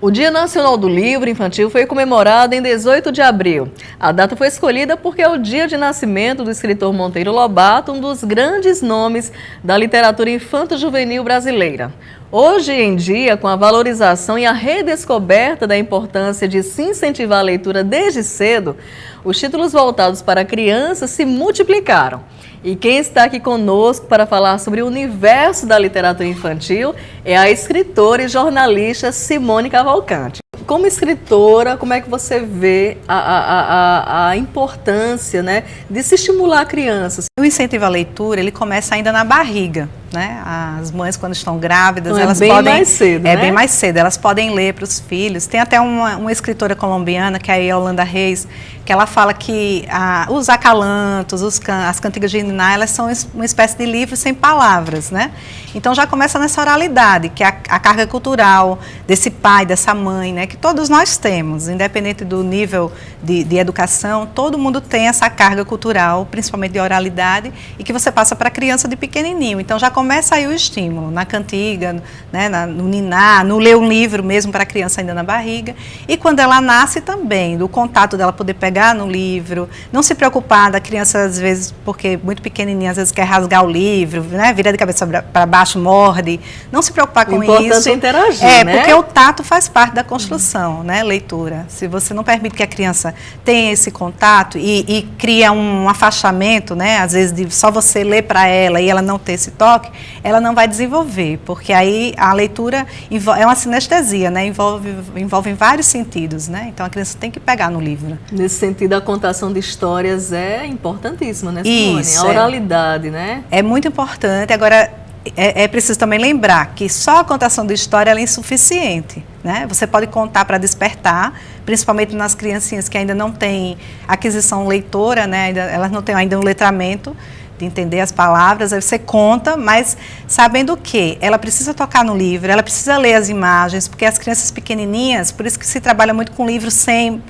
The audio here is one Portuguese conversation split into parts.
O Dia Nacional do Livro Infantil foi comemorado em 18 de abril. A data foi escolhida porque é o dia de nascimento do escritor Monteiro Lobato, um dos grandes nomes da literatura infanto-juvenil brasileira. Hoje em dia, com a valorização e a redescoberta da importância de se incentivar a leitura desde cedo, os títulos voltados para crianças se multiplicaram. E quem está aqui conosco para falar sobre o universo da literatura infantil é a escritora e jornalista Simone Cavalcante. Como escritora, como é que você vê a importância, né, de se estimular crianças? O incentivo à leitura, ele começa ainda na barriga, né? As mães, quando estão grávidas, então, elas bem podem... mais cedo, É né? bem mais cedo, elas podem ler para os filhos. Tem até uma escritora colombiana, que é a Yolanda Reis, que ela fala que os acalantos, as cantigas de Niná, elas são uma espécie de livro sem palavras, né? Então já começa nessa oralidade, que é a carga cultural desse pai, dessa mãe, né? Que todos nós temos, independente do nível de educação, todo mundo tem essa carga cultural, principalmente de oralidade, e que você passa para a criança de pequenininho. Então já começa aí o estímulo, na cantiga, né? No niná, no ler um livro mesmo para a criança ainda na barriga. E quando ela nasce também, do contato dela poder pegar no livro, não se preocupar da criança, às vezes, porque muito pequenininha, às vezes quer rasgar o livro, né? Vira de cabeça para baixo, morde. Não se preocupar com isso. O importante é interagir, né? Porque o tato faz parte da construção, né? Leitura. Se você não permite que a criança tenha esse contato e cria um afastamento, né? Às vezes de só você ler para ela e ela não ter esse toque, ela não vai desenvolver, porque aí a leitura é uma sinestesia, né? Envolve vários sentidos, né? Então a criança tem que pegar no livro. Nesse sentido, a contação de histórias é importantíssima, né, Simone? Isso, a oralidade, né? É muito importante. Agora, é preciso também lembrar que só a contação de história ela é insuficiente, né? Você pode contar para despertar, principalmente nas criancinhas que ainda não têm aquisição leitora, né? Elas não têm ainda um letramento de entender as palavras. Aí você conta, mas sabendo que ela precisa tocar no livro, ela precisa ler as imagens, porque as crianças pequenininhas, por isso que se trabalha muito com livros sem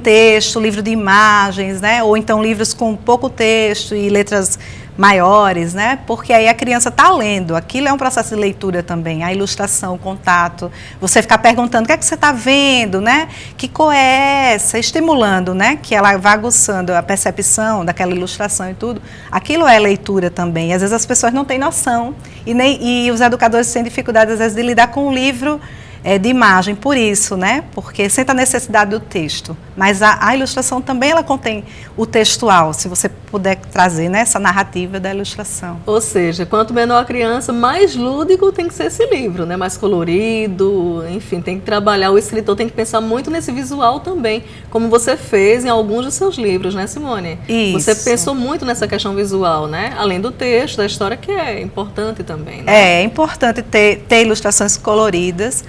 texto, livro de imagens, né? Ou então livros com pouco texto e letras maiores, né? Porque aí a criança está lendo, aquilo é um processo de leitura também, a ilustração, o contato, você ficar perguntando o que é que você está vendo, né? Que cor é essa? Estimulando, né? Que ela vá aguçando a percepção daquela ilustração e tudo. Aquilo é leitura também. Às vezes as pessoas não têm noção e os educadores têm dificuldade às vezes de lidar com o livro de imagem, por isso, né? Porque sente a necessidade do texto, mas a ilustração também ela contém o textual, se você puder trazer, né, essa narrativa da ilustração. Ou seja, quanto menor a criança, mais lúdico tem que ser esse livro, né? Mais colorido, enfim, tem que trabalhar, o escritor tem que pensar muito nesse visual também, como você fez em alguns dos seus livros, né, Simone? Isso. Você pensou muito nessa questão visual, né? Além do texto, da história, que é importante também, né? É importante ter ilustrações coloridas.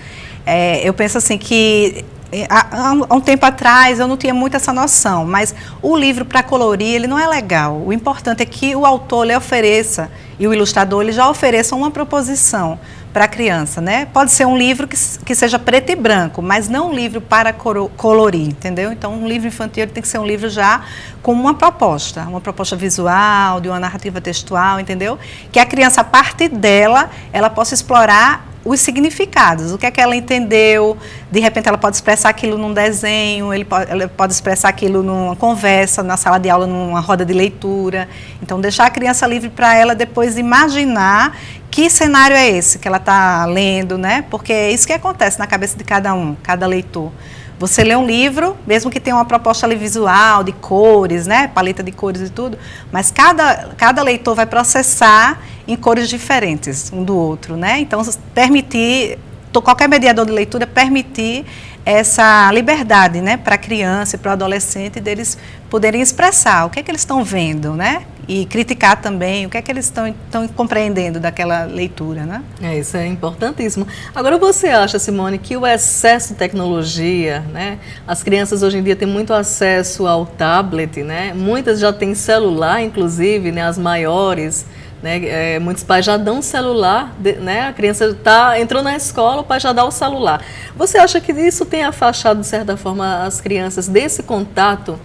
Eu penso assim que há um tempo atrás eu não tinha muito essa noção, mas o livro para colorir ele não é legal. O importante é que o autor lhe ofereça e o ilustrador ele já ofereça uma proposição para a criança, né? Pode ser um livro que seja preto e branco, mas não um livro para colorir, entendeu? Então um livro infantil ele tem que ser um livro já com uma proposta visual, de uma narrativa textual, entendeu? Que a criança, a partir dela, ela possa explorar os significados, o que é que ela entendeu, de repente ela pode expressar aquilo num desenho, ela pode expressar aquilo numa conversa, na sala de aula, numa roda de leitura. Então, deixar a criança livre para ela depois imaginar que cenário é esse que ela está lendo, né? Porque é isso que acontece na cabeça de cada leitor. Você lê um livro, mesmo que tenha uma proposta ali visual, de cores, né? Paleta de cores e tudo, mas cada leitor vai processar em cores diferentes um do outro, né? Então, qualquer mediador de leitura permitir essa liberdade, né? Para a criança e para o adolescente, deles poderem expressar o que é que eles estão vendo, né? E criticar também o que é que eles estão compreendendo daquela leitura, né? Isso é importantíssimo. Agora, você acha, Simone, que o excesso de tecnologia, né? As crianças hoje em dia têm muito acesso ao tablet, né? Muitas já têm celular, inclusive, né? As maiores, né? Muitos pais já dão celular, né? A criança entrou na escola, o pai já dá o celular. Você acha que isso tem afastado, de certa forma, as crianças desse contato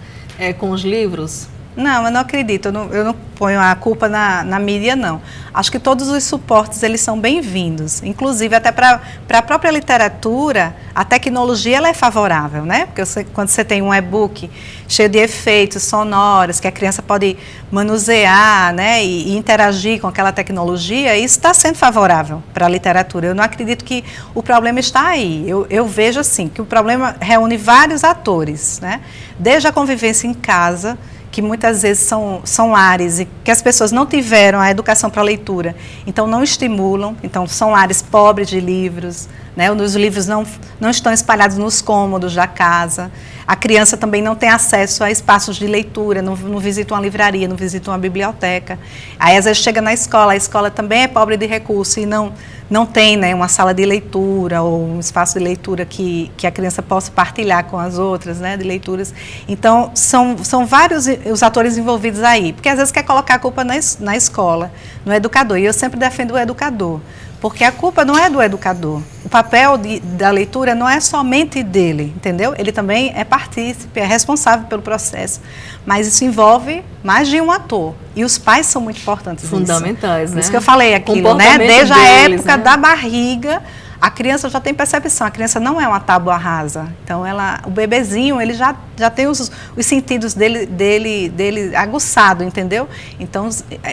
com os livros? Não, eu não acredito, eu não ponho a culpa na mídia, não. Acho que todos os suportes, eles são bem-vindos. Inclusive, até para a própria literatura, a tecnologia ela é favorável, né? Porque quando você tem um e-book cheio de efeitos sonoros, que a criança pode manusear, né? E interagir com aquela tecnologia, isso está sendo favorável para a literatura. Eu não acredito que o problema está aí. Eu vejo, assim, que o problema reúne vários atores, né? Desde a convivência em casa, que muitas vezes são lares e que as pessoas não tiveram a educação para a leitura, então não estimulam, então são lares pobres de livros, né? Os livros não estão espalhados nos cômodos da casa, a criança também não tem acesso a espaços de leitura, não visita uma livraria, não visita uma biblioteca, aí às vezes chega na escola, a escola também é pobre de recursos e não tem, né, uma sala de leitura ou um espaço de leitura que a criança possa partilhar com as outras, né, de leituras. Então, são vários os atores envolvidos aí, porque às vezes quer colocar a culpa na escola, no educador, e eu sempre defendo o educador, porque a culpa não é do educador. O papel da leitura não é somente dele, entendeu? Ele também é partícipe, é responsável pelo processo, mas isso envolve mais de um ator. E os pais são muito importantes nisso. Fundamentais, né? Por isso que eu falei aquilo, né? Desde a época da barriga, a criança já tem percepção, a criança não é uma tábua rasa. Então, o bebezinho, ele já tem os sentidos dele aguçado, entendeu? Então,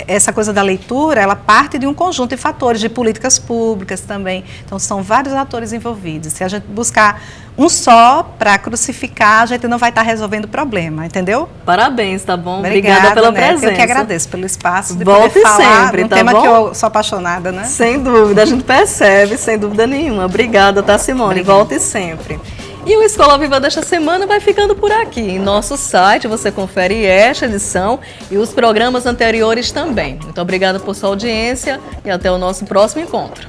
essa coisa da leitura, ela parte de um conjunto de fatores, de políticas públicas também. Então, são vários atores envolvidos. Se a gente buscar um só para crucificar, a gente não vai estar resolvendo o problema, entendeu? Parabéns, tá bom? Obrigada pela presença. Eu que agradeço pelo espaço de Volte poder falar sempre, um tá tema bom? que eu sou apaixonada, né? Sem dúvida, a gente percebe, sem dúvida nenhuma. Obrigada, tá, Simone? Obrigada. Volte sempre. E o Escola Viva desta semana vai ficando por aqui. Em nosso site você confere esta edição e os programas anteriores também. Muito obrigada por sua audiência e até o nosso próximo encontro.